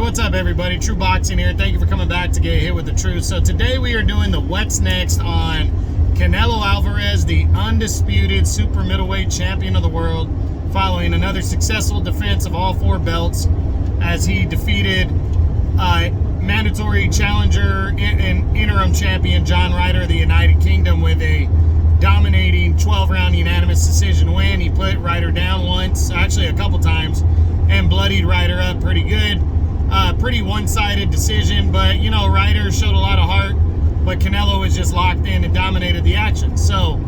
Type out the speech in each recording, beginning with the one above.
what's up, everybody? True Boxing here. Thank you for coming back to get hit with the truth. So today we are doing the what's next on Canelo Alvarez, the undisputed super middleweight champion of the world, following another successful defense of all 4 belts as he defeated mandatory challenger and interim champion John Ryder of the United Kingdom with a dominating 12-round unanimous decision win. He put Ryder down once, actually a couple times, and bloodied Ryder up pretty good. Pretty one-sided decision, but, you know, Ryder showed a lot of heart, but Canelo was just locked in and dominated the action. So,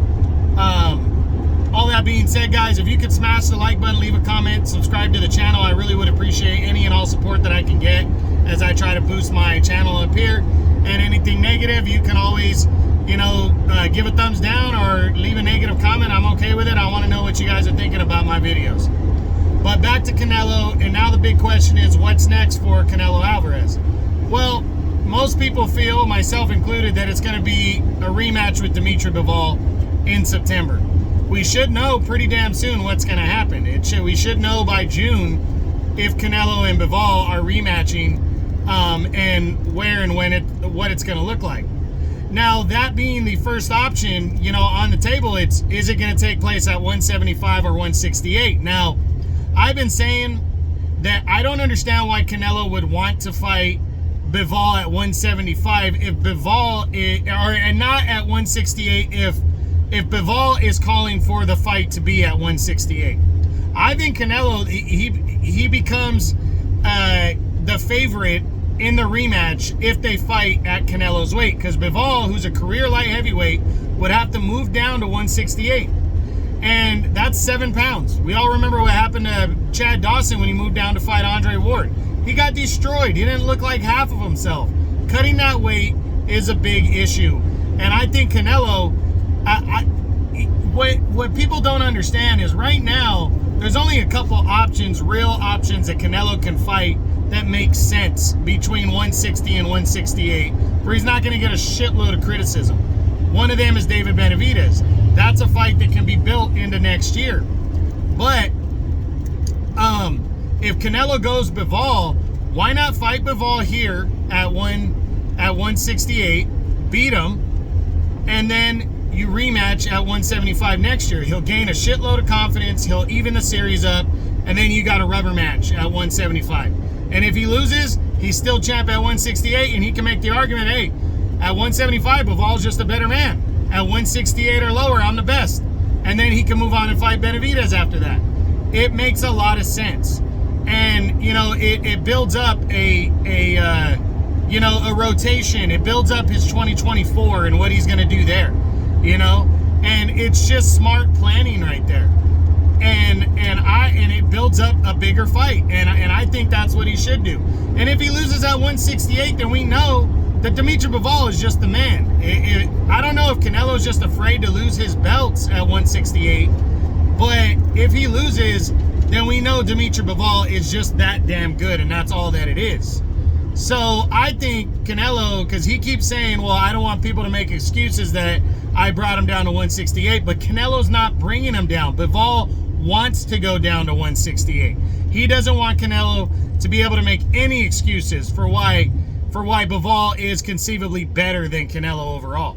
all that being said, guys, if you could smash the like button, leave a comment, subscribe to the channel, I really would appreciate any and all support that I can get as I try to boost my channel up here. And anything negative, you can always, you know, give a thumbs down or leave a negative comment. I'm okay with it. I want to know what you guys are thinking about my videos. But back to Canelo, and now the big question is, what's next for Canelo Alvarez? Well, most people feel, myself included, that it's going to be a rematch with Dimitri Bivol in September. We should know pretty damn soon what's going to happen. We should know by June if Canelo and Bivol are rematching, and where and what it's going to look like. Now, that being the first option, you know, on the table, is it going to take place at 175 or 168? Now, I've been saying that I don't understand why Canelo would want to fight Bivol at 175 if Bivol is, and not at 168 if Bivol is calling for the fight to be at 168. I think Canelo, he becomes the favorite in the rematch if they fight at Canelo's weight, because Bivol, who's a career light heavyweight, would have to move down to 168. And that's 7 pounds. We all remember what happened to Chad Dawson when he moved down to fight Andre Ward. He got destroyed. He didn't look like half of himself. Cutting that weight is a big issue. And I think Canelo, what people don't understand is right now, there's only a couple options, real options that Canelo can fight that makes sense between 160 and 168, where he's not going to get a shitload of criticism. One of them is David Benavidez. That's a fight that can be built into next year. But if Canelo goes Bivol, why not fight Bivol here at 168, beat him, and then you rematch at 175 next year? He'll gain a shitload of confidence, he'll even the series up, and then you got a rubber match at 175. And if he loses, he's still champ at 168, and he can make the argument, hey, at 175, Bivol's just a better man. At 168 or lower, I'm the best. And then he can move on and fight Benavidez after that. It makes a lot of sense. And, you know, it builds up a rotation. It builds up his 2024 and what he's going to do there, you know? And it's just smart planning right there. And it builds up a bigger fight. And I think that's what he should do. And if he loses at 168, then we know that Dimitri Bivol is just the man. I don't know if Canelo's just afraid to lose his belts at 168, but if he loses, then we know Dimitri Bivol is just that damn good, and that's all that it is. So I think Canelo, because he keeps saying, well, I don't want people to make excuses that I brought him down to 168, but Canelo's not bringing him down. Bivol wants to go down to 168. He doesn't want Canelo to be able to make any excuses for why Bivol is conceivably better than Canelo overall.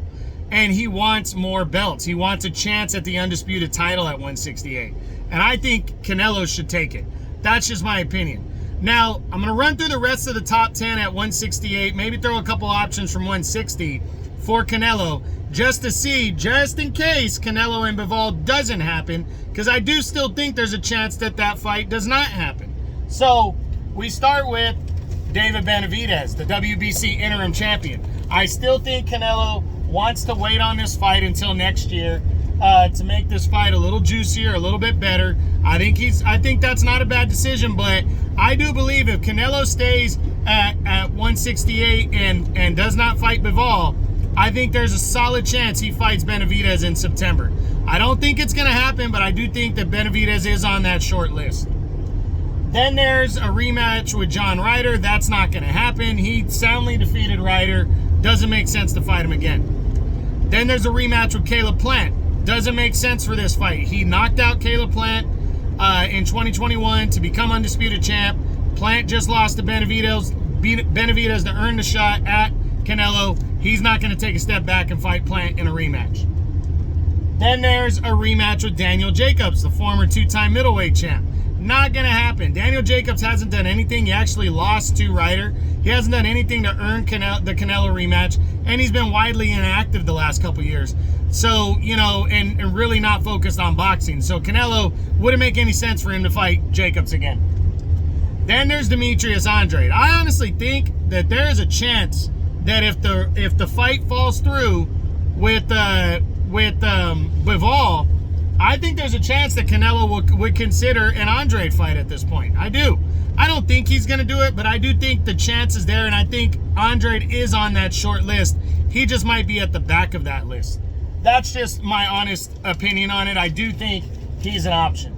And he wants more belts. He wants a chance at the undisputed title at 168. And I think Canelo should take it. That's just my opinion. Now, I'm going to run through the rest of the top 10 at 168, maybe throw a couple options from 160 for Canelo, just to see, just in case Canelo and Bivol doesn't happen, because I do still think there's a chance that that fight does not happen. So, we start with David Benavidez, the WBC interim champion. I still think Canelo wants to wait on this fight until next year to make this fight a little juicier, a little bit better. I think that's not a bad decision, but I do believe if Canelo stays at 168 and does not fight Bivol, I think there's a solid chance he fights Benavidez in September. I don't think it's going to happen, but I do think that Benavidez is on that short list. Then there's a rematch with John Ryder. That's not going to happen. He soundly defeated Ryder. Doesn't make sense to fight him again. Then there's a rematch with Caleb Plant. Doesn't make sense for this fight. He knocked out Caleb Plant in 2021 to become undisputed champ. Plant just lost to Benavidez to earn the shot at Canelo. He's not going to take a step back and fight Plant in a rematch. Then there's a rematch with Daniel Jacobs, the former two-time middleweight champ. Not going to happen. Daniel Jacobs hasn't done anything. He actually lost to Ryder. He hasn't done anything to earn the Canelo rematch, and he's been widely inactive the last couple years. So, and really not focused on boxing. So Canelo wouldn't make any sense for him to fight Jacobs again. Then there's Demetrius Andrade. I honestly think that there is a chance that if the fight falls through with Bivol, I think there's a chance that Canelo would consider an Andrade fight at this point. I do. I don't think he's going to do it, but I do think the chance is there, and I think Andrade is on that short list. He just might be at the back of that list. That's just my honest opinion on it. I do think he's an option.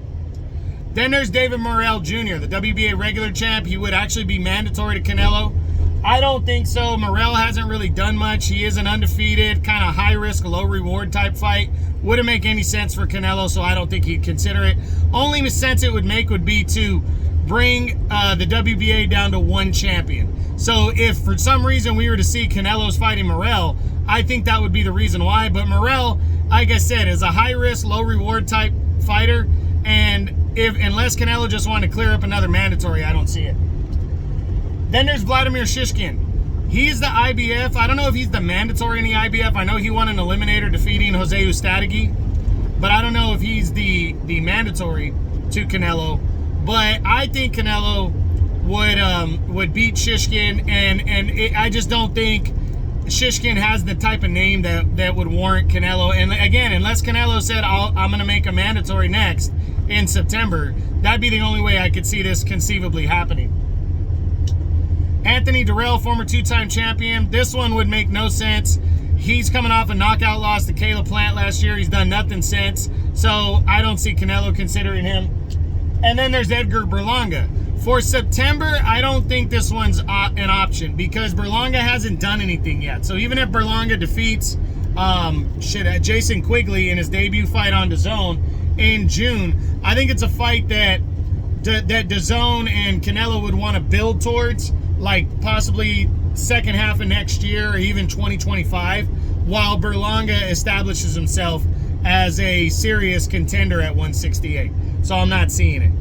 Then there's David Morrell Jr., the WBA regular champ. He would actually be mandatory to Canelo. I don't think so. Morrell hasn't really done much. He is an undefeated, kind of high-risk, low-reward type fight. Wouldn't make any sense for Canelo, so I don't think he'd consider it. Only sense it would make would be to bring the WBA down to one champion. So if for some reason we were to see Canelo's fighting Morrell, I think that would be the reason why. But Morrell, like I said, is a high-risk, low-reward type fighter, and unless Canelo just wanted to clear up another mandatory, I don't see it. Then there's Vladimir Shishkin. He's the IBF. I don't know if he's the mandatory in the IBF. I know he won an eliminator defeating Jose Ustadegui, but I don't know if he's the mandatory to Canelo. But I think Canelo would beat Shishkin, and I just don't think Shishkin has the type of name that would warrant Canelo. And again, unless Canelo said, I'm going to make a mandatory next in September, that'd be the only way I could see this conceivably happening. Anthony Durrell, former two-time champion. This one would make no sense. He's coming off a knockout loss to Caleb Plant last year. He's done nothing since. So I don't see Canelo considering him. And then there's Edgar Berlanga. For September, I don't think this one's an option because Berlanga hasn't done anything yet. So even if Berlanga defeats Jason Quigley in his debut fight on DAZN in June, I think it's a fight that DAZN and Canelo would want to build towards, like possibly second half of next year or even 2025, while Berlanga establishes himself as a serious contender at 168. So I'm not seeing it.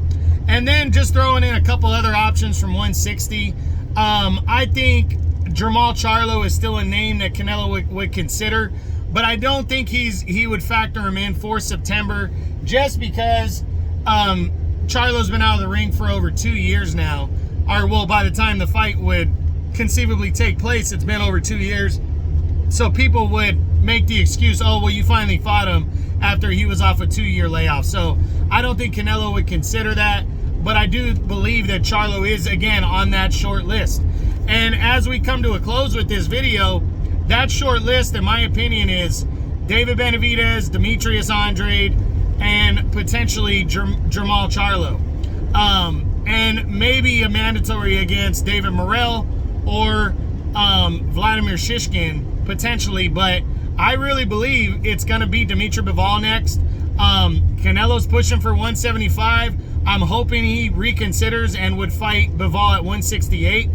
And then just throwing in a couple other options from 160. I think Jermall Charlo is still a name that Canelo would consider, but I don't think he would factor him in for September just because Charlo's been out of the ring for over 2 years now. Or, well, by the time the fight would conceivably take place, it's been over 2 years. So people would make the excuse, oh, well, you finally fought him after he was off a 2-year layoff. So I don't think Canelo would consider that, but I do believe that Charlo is, again, on that short list. And as we come to a close with this video, that short list, in my opinion, is David Benavidez, Demetrius Andrade, and potentially Jermall Charlo. And maybe a mandatory against David Morrell or Vladimir Shishkin, potentially, but I really believe it's going to be Dimitri Bivol next. Canelo's pushing for 175. I'm hoping he reconsiders and would fight Bivol at 168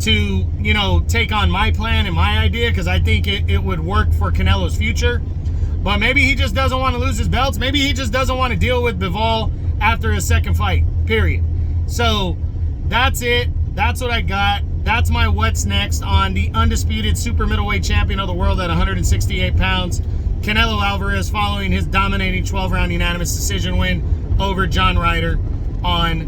to, take on my plan and my idea, because I think it would work for Canelo's future. But maybe he just doesn't want to lose his belts. Maybe he just doesn't want to deal with Bivol after his second fight, period. So that's it. That's what I got. That's my what's next on the undisputed super middleweight champion of the world at 168 pounds, Canelo Alvarez, following his dominating 12-round unanimous decision win over John Ryder on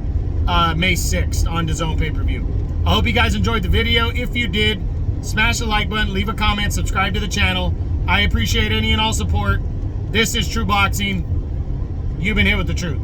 May 6th on DAZN pay-per-view. I hope you guys enjoyed the video. If you did, smash the like button, leave a comment, subscribe to the channel. I appreciate any and all support. This is True Boxing. You've been hit with the truth.